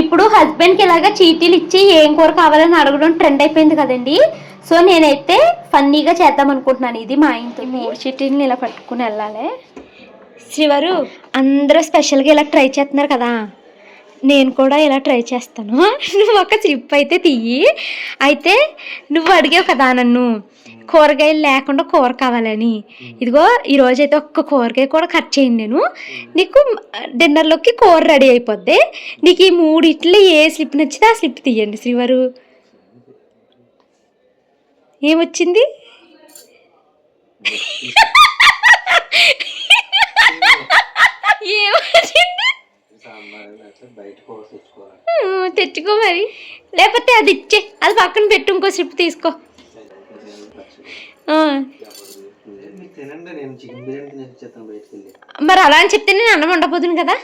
ఇప్పుడు హస్బెండ్కి ఇలాగా చీటీలు ఇచ్చి ఏం కూర కావాలని అడగడం ట్రెండ్ అయిపోయింది కదండి. సో నేనైతే ఫన్నీగా చేద్దాం అనుకుంటున్నాను. ఇది మా ఇంట్లో 3 చీటీలను ఇలా పట్టుకుని వెళ్ళాలి. శ్రీవారు అందరూ స్పెషల్గా ఇలా ట్రై చేస్తున్నారు కదా, నేను కూడా ఇలా ట్రై చేస్తాను. నువ్వు ఒక స్లిప్ అయితే తీయి. అయితే నువ్వు అడిగావు కదా నన్ను కూరగాయలు లేకుండా కూర కావాలని. ఇదిగో ఈరోజైతే ఒక్క కూరగాయ కూడా కట్ చేయండి నేను. నీకు డిన్నర్లోకి కూర రెడీ అయిపోద్ది. నీకు ఈ 3 ఇట్లు ఏ స్లిప్ నచ్చితే ఆ స్లిప్ తీయండి. శ్రీవారు ఏమొచ్చింది? ఏమొచ్చింది? తెచ్చుకో మరి, లేకపోతే అది ఇచ్చే, అది పక్కన పెట్టు, ఇంకో స్లిప్ తీసుకో. మరి అలా అని చెప్తే నేను అన్నం వండపోతుంది కదా.